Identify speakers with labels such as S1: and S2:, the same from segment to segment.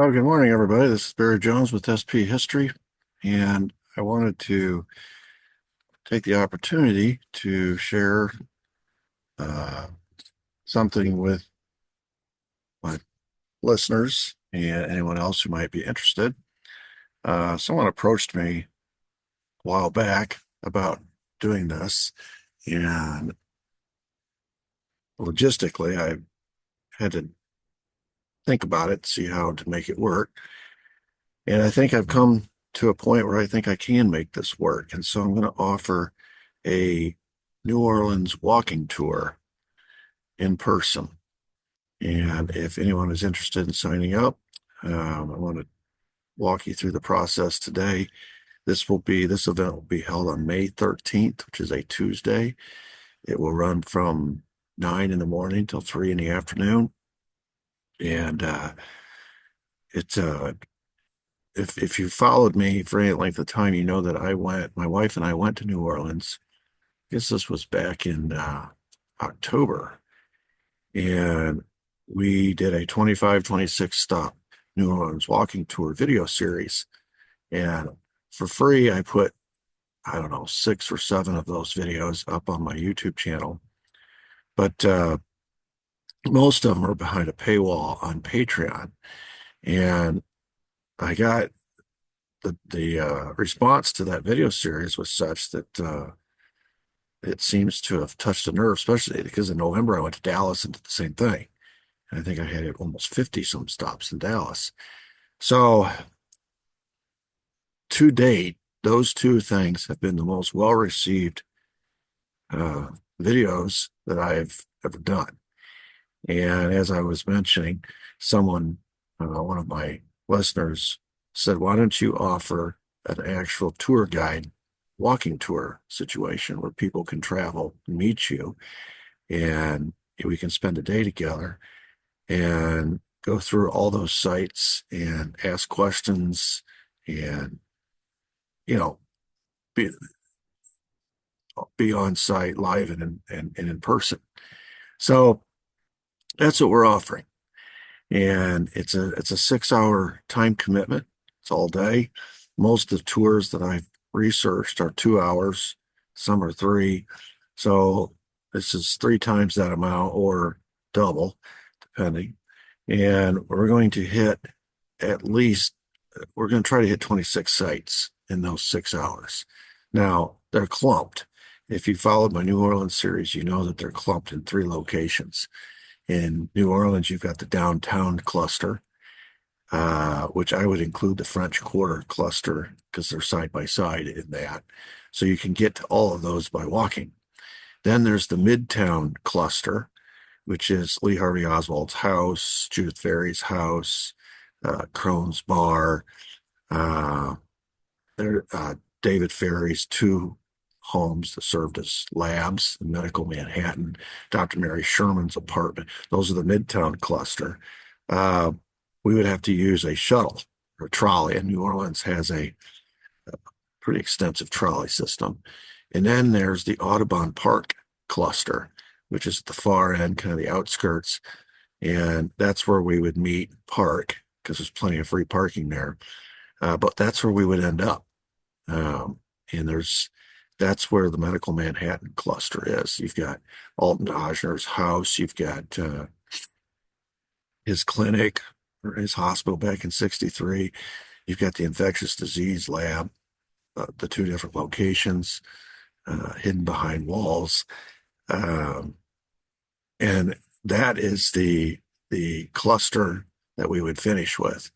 S1: Oh, good morning, everybody. This is Barry Jones with SP History, and I wanted to take the opportunity to share uh, something with my listeners and anyone else who might be interested. Someone approached me a while back about doing this, and logistically, I had to think about it, see how to make it work. And I think I've come to a point where I think I can make this work. And so I'm going to offer a New Orleans walking tour in person. And if anyone is interested in signing up, I want to walk you through the process today. This event will be held on May 13th, which is a Tuesday. It will run from 9 in the morning till 3 in the afternoon. And it's if you followed me for any length of time, you know that my wife and I went to New Orleans. I guess this was back in October, and we did a 25, 26 stop New Orleans walking tour video series. And for free, I put, I don't know, 6 or 7 of those videos up on my YouTube channel. But most of them are behind a paywall on Patreon. And I got the response to that video series was such that it seems to have touched a nerve, especially because in November I went to Dallas and did the same thing. And I think I had almost 50 some stops in Dallas. So to date, those two things have been the most well-received uh, videos that I've ever done. And as I was mentioning, one of my listeners said, why don't you offer an actual tour guide walking tour situation where people can travel, meet you, and we can spend a day together and go through all those sites and ask questions and, you know, be, be on site live and in person. So that's what we're offering. And it's a 6 hour time commitment. It's all day. Most of the tours that I've researched are 2 hours, some are three. So this is 3 times that amount or double, depending. And at least, we're going to try to hit 26 sites in those 6 hours. Now, they're clumped. If you followed my New Orleans series, you know that they're clumped in 3 locations. In New Orleans, you've got the downtown cluster, which I would include the French Quarter cluster because they're side by side in that. So you can get to all of those by walking. Then there's the Midtown cluster, which is Lee Harvey Oswald's house, Judith Ferry's house, Crohn's Bar, uh, David Ferry's two homes that served as labs in Medical Manhattan, Dr. Mary Sherman's apartment. Those are the Midtown cluster. Uh, we would have to use a shuttle or a trolley, and New Orleans has a pretty extensive trolley system. And then there's the Audubon Park cluster, which is at the far end, kind of the outskirts. And that's where we would meet park because there's plenty of free parking there. But that's where we would end up. And that's where the Medical Manhattan cluster is. You've got Alton Ochsner's house, you've got his clinic or his hospital back in 63. You've got the infectious disease lab, the 2 different locations hidden behind walls. Um, and that is the cluster that we would finish with.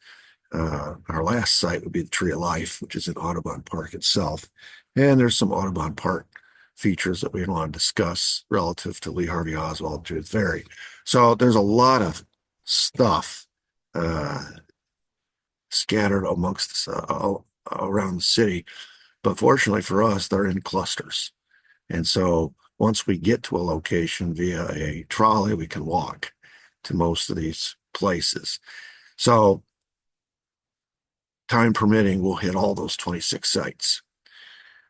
S1: Our last site would be the Tree of Life, which is in Audubon Park itself. And there's some Audubon Park features that we want to discuss relative to Lee Harvey Oswald, Judith Ferry. So there's a lot of stuff uh, scattered around the city. But fortunately for us, they're in clusters. And so once we get to a location via a trolley, we can walk to most of these places. So time permitting, we'll hit all those 26 sites.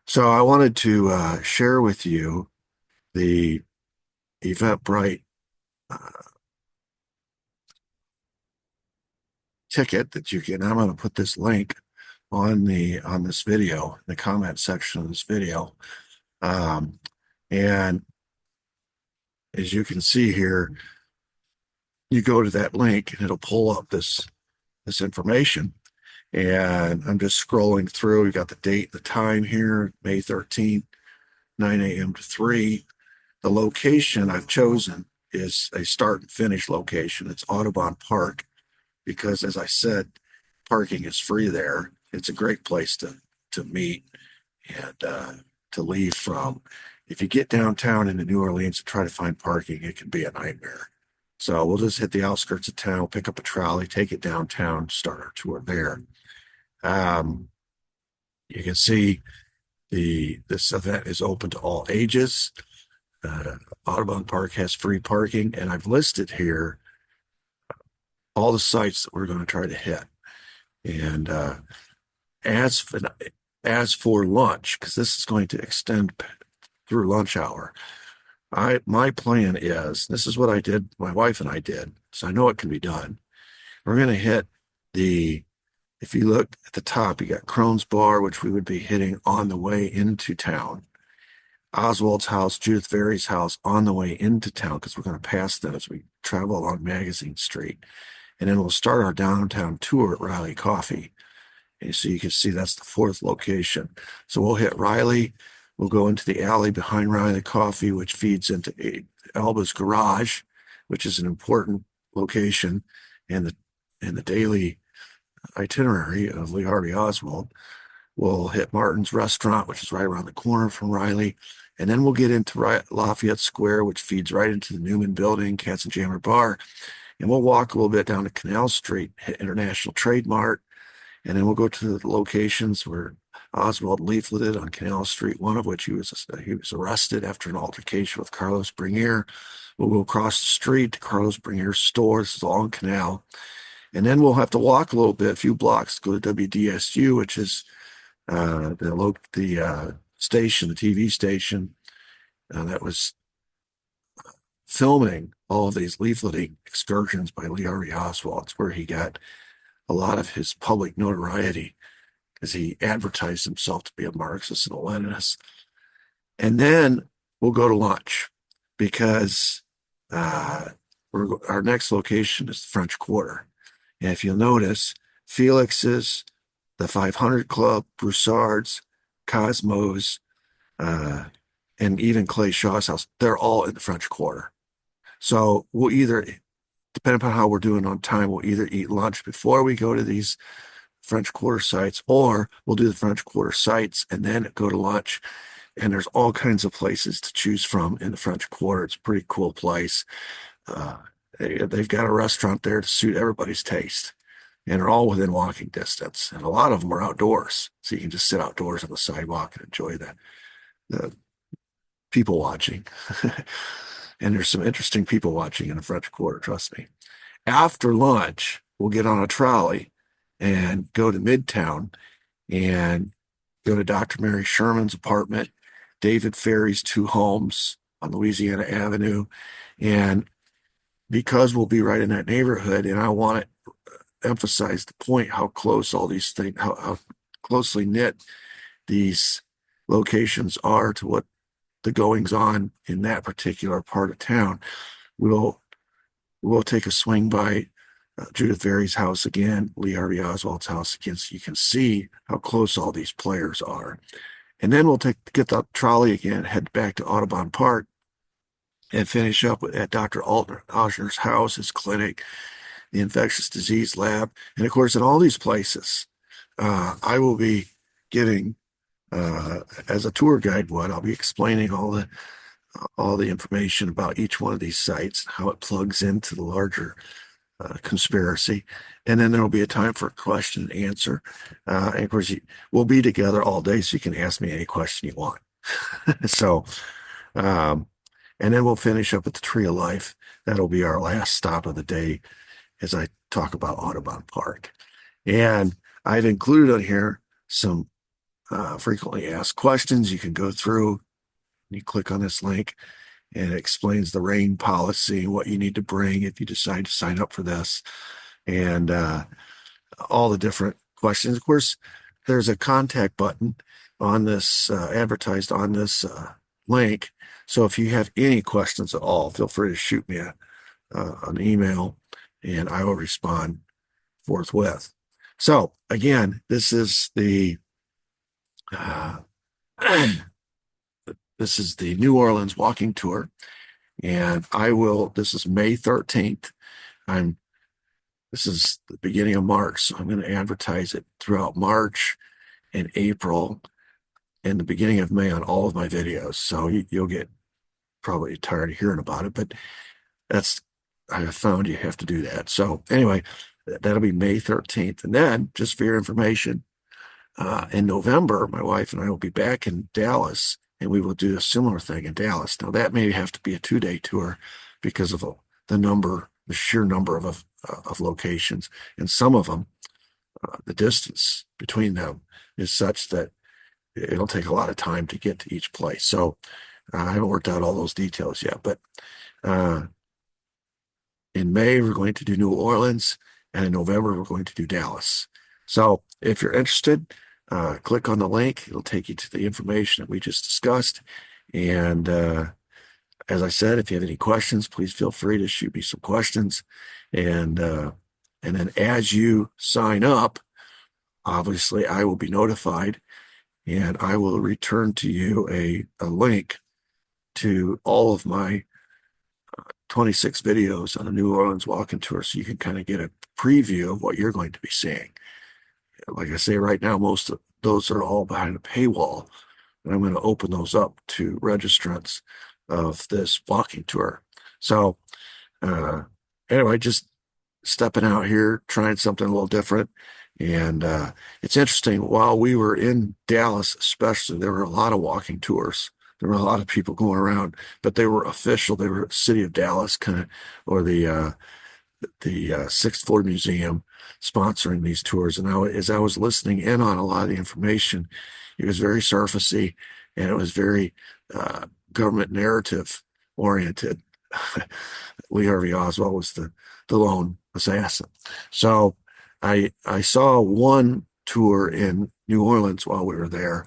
S1: So I wanted to share with you the Eventbrite uh, ticket that you can. I'm going to put this link on this video, in the comment section of this video. And as you can see here, you go to that link and it'll pull up this information. And I'm just scrolling through. We got the date, the time here, May 13th, 9 a.m. to 3. The location I've chosen is a start and finish location. It's Audubon Park because, as I said, parking is free there. It's a great place to meet and to leave from. If you get downtown into New Orleans and try to find parking, it can be a nightmare. So we'll just hit the outskirts of town, pick up a trolley, take it downtown, start our tour there. You can see this event is open to all ages. Audubon Park has free parking, and I've listed here all the sites that we're going to try to hit. And as for lunch, because this is going to extend through lunch hour, my plan is, this is what I did, my wife and I did, so I know it can be done. We're going to hit if you look at the top, you got Crohn's Bar, which we would be hitting on the way into town. Oswald's house, Judith Very's house on the way into town, because we're going to pass them as we travel along Magazine Street. And then we'll start our downtown tour at Riley Coffee. And so you can see that's the fourth location. So we'll hit Riley. We'll go into the alley behind Riley Coffee, which feeds into Alba's Garage, which is an important location in the daily itinerary of Lee Harvey Oswald. We'll hit Martin's Restaurant, which is right around the corner from Riley. And then we'll get into Lafayette Square, which feeds right into the Newman Building, Katzenjammer Bar. And we'll walk a little bit down to Canal Street, hit International Trade Mart. And then we'll go to the locations where Oswald leafleted on Canal Street, one of which he was arrested after an altercation with Carlos Bernier. We'll go across the street to Carlos Bernier's store. This is all on Canal. And then we'll have to walk a little bit, a few blocks, to go to WDSU, which is the station, the TV station that was filming all of these leafleting excursions by Lee Harvey Oswald. It's where he got a lot of his public notoriety because he advertised himself to be a Marxist and a Leninist. And then we'll go to lunch because our next location is the French Quarter. And if you'll notice, Felix's, the 500 Club, Broussard's, Cosmo's, and even Clay Shaw's house, they're all in the French Quarter. So we'll either, depending upon how we're doing on time, we'll either eat lunch before we go to these French Quarter sites, or we'll do the French Quarter sites and then go to lunch. And there's all kinds of places to choose from in the French Quarter. It's a pretty cool place. They've got a restaurant there to suit everybody's taste, and they're all within walking distance. And a lot of them are outdoors, so you can just sit outdoors on the sidewalk and enjoy the people watching. And there's some interesting people watching in the French Quarter, trust me. After lunch, we'll get on a trolley and go to Midtown and go to Dr. Mary Sherman's apartment, David Ferry's two homes on Louisiana Avenue. And because we'll be right in that neighborhood, and I want to emphasize the point how close all these things, how closely knit these locations are to what the goings on in that particular part of town. We'll take a swing by Judith Very's house again, Lee Harvey Oswald's house again, so you can see how close all these players are. And then we'll get the trolley again, head back to Audubon Park, and finish up at Dr. Ochsner's house, his clinic, the infectious disease lab. And of course, in all these places, I will be giving, as a tour guide would, I'll be explaining all the information about each one of these sites, how it plugs into the larger conspiracy. And then there will be a time for question and answer. And of course, we'll be together all day, so you can ask me any question you want. So, and then we'll finish up at the Tree of Life. That'll be our last stop of the day as I talk about Audubon Park. And I've included on here some frequently asked questions. You can go through, you click on this link, and it explains the rain policy, what you need to bring if you decide to sign up for this. And all the different questions. Of course, there's a contact button on this advertised on this link. So if you have any questions at all, feel free to shoot me an email and I will respond forthwith. So again, uh, this is the New Orleans walking tour, and this is May 13th. I'm This is the beginning of March, so I'm going to advertise it throughout March and April and the beginning of May on all of my videos. So you'll get probably tired of hearing about it, but I have found you have to do that. So anyway, that'll be May 13th. And then, just for your information, in November, my wife and I will be back in Dallas, and we will do a similar thing in Dallas. Now, that may have to be a 2-day tour because of the sheer number of locations, and some of them, the distance between them is such that it'll take a lot of time to get to each place. So I haven't worked out all those details yet, but uh, in May, we're going to do New Orleans, and in November, we're going to do Dallas. So if you're interested, click on the link. It'll take you to the information that we just discussed. And as I said, if you have any questions, please feel free to shoot me some questions. And then as you sign up, obviously I will be notified, and I will return to you a link to all of my 26 videos on the New Orleans walking tour, so you can kind of get a preview of what you're going to be seeing. Like I say, right now, most of those are all behind a paywall, and I'm going to open those up to registrants of this walking tour. So anyway, just stepping out here, trying something a little different. And it's interesting, while we were in Dallas, especially, there were a lot of walking tours. There were a lot of people going around, but they were official. They were City of Dallas kind of, or the Sixth Floor Museum sponsoring these tours. And as I was listening in on a lot of the information, it was very surfacey, and it was very government narrative oriented. Lee Harvey Oswald was the lone assassin. So I saw one tour in New Orleans while we were there.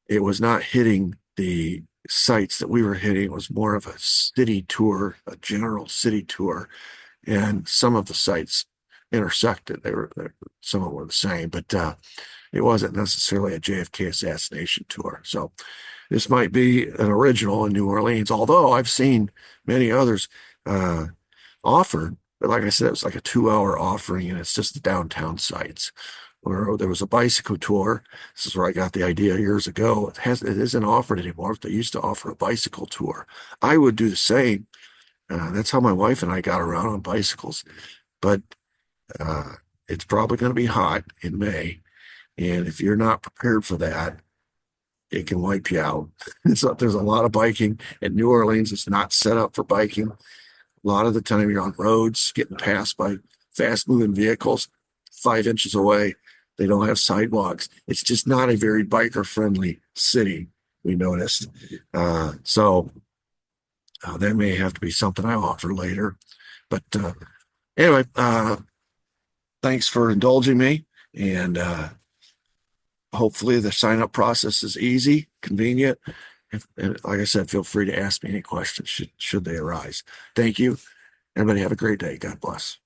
S1: It was not hitting the sites that we were hitting. It was more of a city tour, a general city tour, and some of the sites intersected. Some of them were the same, but it wasn't necessarily a JFK assassination tour. So this might be an original in New Orleans, although I've seen many others offered. But like I said, it was like a 2-hour offering, and it's just the downtown sites. Or there was a bicycle tour. This is where I got the idea years ago. It isn't offered anymore, but they used to offer a bicycle tour. I would do the same. That's how my wife and I got around on bicycles. But it's probably going to be hot in May. And if you're not prepared for that, it can wipe you out. So there's a lot of biking in New Orleans. It's not set up for biking. A lot of the time you're on roads getting passed by fast moving vehicles 5 inches away. They don't have sidewalks. It's just not a very biker friendly city, we noticed. So that may have to be something I offer later. But anyway, thanks for indulging me. And hopefully the sign up process is easy, convenient. And like I said, feel free to ask me any questions should they arise. Thank you. Everybody have a great day. God bless.